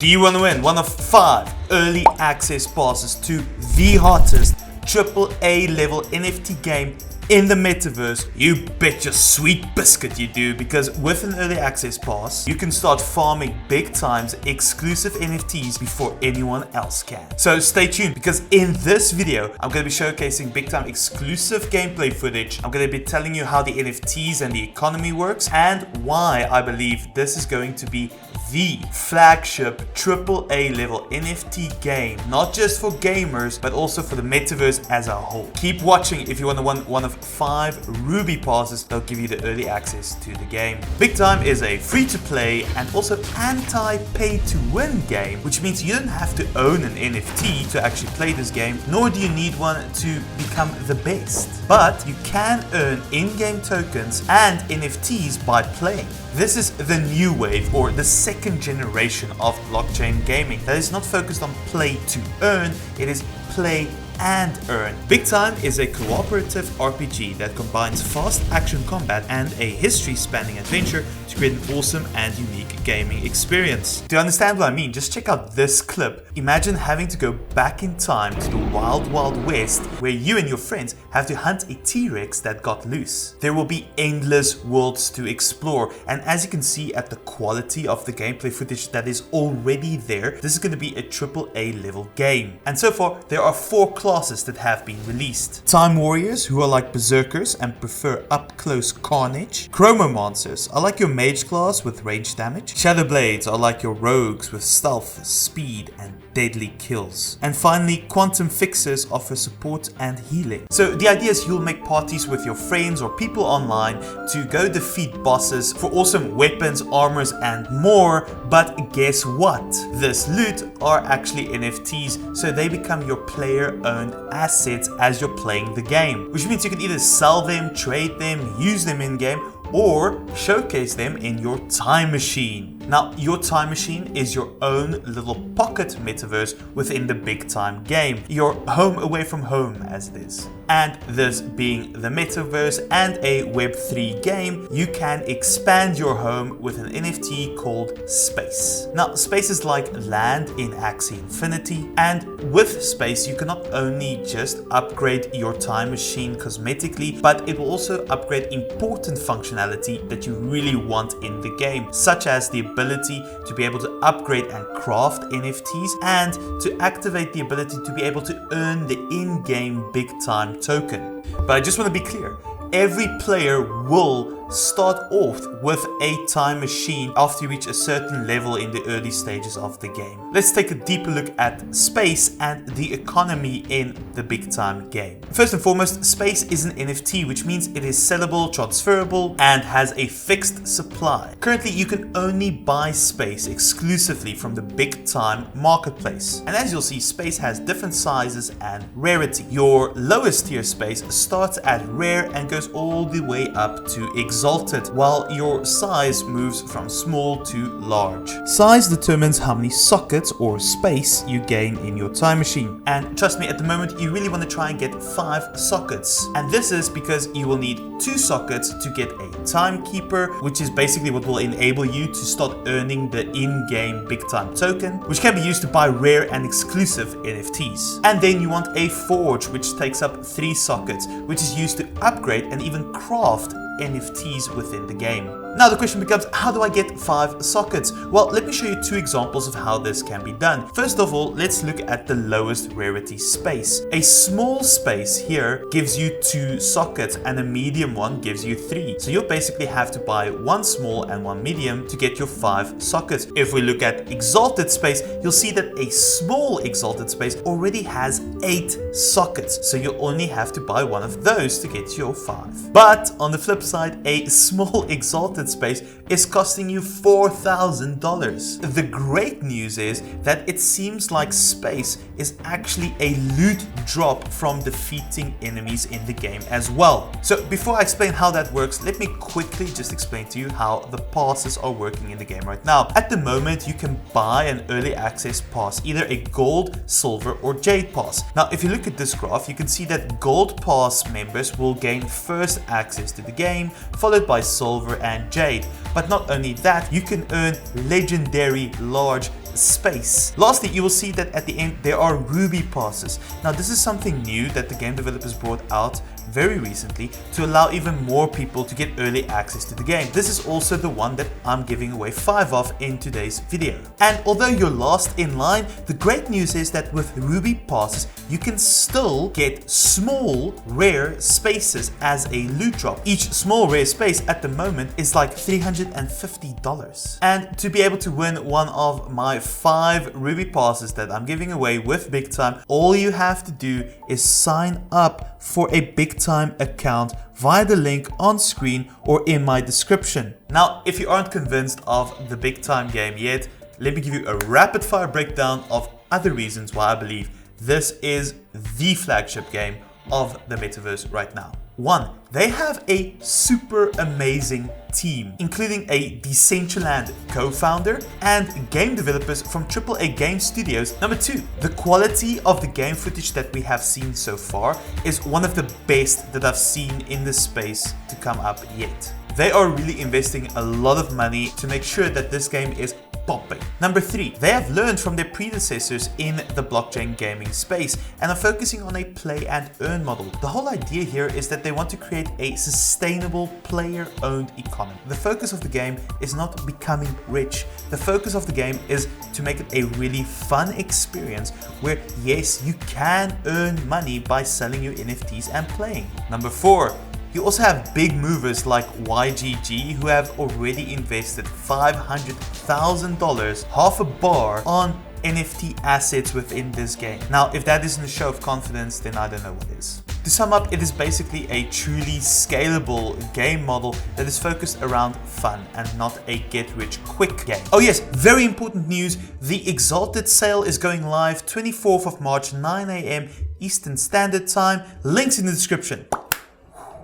Do you want to win one of 5 early access passes to the hottest AAA level NFT game in the metaverse? You bet your sweet biscuit you do, because with an early access pass, you can start farming big times exclusive NFTs before anyone else can. So stay tuned, because in this video, I'm going to be showcasing big time exclusive gameplay footage. I'm going to be telling you how the NFTs and the economy works and why I believe this is going to be the flagship AAA level NFT game, not just for gamers, but also for the metaverse as a whole. Keep watching if you want to win one of 5 Ruby passes that'll give you the early access to the game. Big Time is a free-to-play and also anti-pay-to-win game, which means you don't have to own an NFT to actually play this game, nor do you need one to become the best. But you can earn in-game tokens and NFTs by playing. This is the new wave, or the second generation of blockchain gaming that is not focused on play to earn, it is play and earn. Big Time is a cooperative RPG that combines fast action combat and a history-spanning adventure to create an awesome and unique gaming experience. To understand what I mean, just check out this clip. Imagine having to go back in time to the wild west where you and your friends have to hunt a T-Rex that got loose. There will be endless worlds to explore, and as you can see at the quality of the gameplay footage that is already there, this is going to be a AAA level game. And so far, there are 4 classes that have been released. Time Warriors, who are like berserkers and prefer up-close carnage. Chromomancers are like your mage class with range damage. Shadow Blades are like your rogues with stealth, speed, and deadly kills. And finally, Quantum Fixers offer support and healing. So the idea is you'll make parties with your friends or people online to go defeat bosses for awesome weapons, armors, and more. But guess what? This loot are actually NFTs, so they become your player-owned assets as you're playing the game. Which means you can either sell them, trade them, use them in-game, or showcase them in your time machine. Now, your time machine is your own little pocket metaverse within the Big Time game. Your home away from home, as it is. And this being the metaverse and a Web3 game, you can expand your home with an NFT called Space. Now, Space is like land in Axie Infinity, and with Space, you can not only just upgrade your time machine cosmetically, but it will also upgrade important functionality that you really want in the game, such as the ability to be able to upgrade and craft NFTs, and to activate the ability to be able to earn the in-game Big Time token. But I just want to be clear, every player will start off with a time machine after you reach a certain level in the early stages of the game. Let's take a deeper look at Space and the economy in the Big Time game. First and foremost, Space is an NFT, which means it is sellable, transferable, and has a fixed supply. Currently, you can only buy Space exclusively from the Big Time marketplace. And as you'll see, Space has different sizes and rarity. Your lowest tier Space starts at rare and goes all the way up to Exalted, while your size moves from small to large. Size determines how many sockets or space you gain in your time machine. And trust me, at the moment you really want to try and get 5 sockets. And this is because you will need 2 sockets to get a timekeeper, which is basically what will enable you to start earning the in-game Big Time token, which can be used to buy rare and exclusive NFTs. And then you want a forge, which takes up 3 sockets, which is used to upgrade and even craft NFTs within the game. Now the question becomes, how do I get 5 sockets? Well, let me show you 2 examples of how this can be done. First of all, let's look at the lowest rarity Space. A small Space here gives you 2 sockets and a medium one gives you 3. So you'll basically have to buy 1 small and 1 medium to get your 5 sockets. If we look at Exalted Space, you'll see that a small Exalted Space already has 8 sockets. So you'll only have to buy 1 of those to get your 5. But on the flip side, a small Exalted Space is costing you $4,000. The great news is that it seems like Space is actually a loot drop from defeating enemies in the game as well. So before I explain how that works, let me quickly just explain to you how the passes are working in the game right now. At the moment, you can buy an early access pass, either a gold, silver, or jade pass. Now, if you look at this graph, you can see that gold pass members will gain first access to the game, followed by silver and jade. But not only that, you can earn legendary large space. Lastly, you will see that at the end there are Ruby passes. Now this is something new that the game developers brought out very recently to allow even more people to get early access to the game. This is also the one that I'm giving away 5 of in today's video. And although you're last in line, the great news is that with Ruby passes, you can still get small rare spaces as a loot drop. Each small rare space at the moment is like $350. And to be able to win one of my 5 Ruby passes that I'm giving away with Big Time, all you have to do is sign up for a Big Time account via the link on screen or in my description. Now, if you aren't convinced of the Big Time game yet, let me give you a rapid fire breakdown of other reasons why I believe this is the flagship game of the metaverse right now. 1. They have a super amazing team, including a Decentraland co-founder and game developers from AAA game studios. Number 2, the quality of the game footage that we have seen so far is one of the best that I've seen in this space to come up yet. They are really investing a lot of money to make sure that this game is popping. Number 3, they have learned from their predecessors in the blockchain gaming space and are focusing on a play and earn model. The whole idea here is that they want to create a sustainable player-owned economy. The focus of the game is not becoming rich. The focus of the game is to make it a really fun experience where, yes, you can earn money by selling your NFTs and playing. Number 4, you also have big movers like YGG who have already invested $500,000, half a bar, on NFT assets within this game. Now, if that isn't a show of confidence, then I don't know what is. To sum up, it is basically a truly scalable game model that is focused around fun and not a get-rich-quick game. Oh yes, very important news, the Exalted sale is going live 24th of March, 9 AM Eastern Standard Time. Links in the description.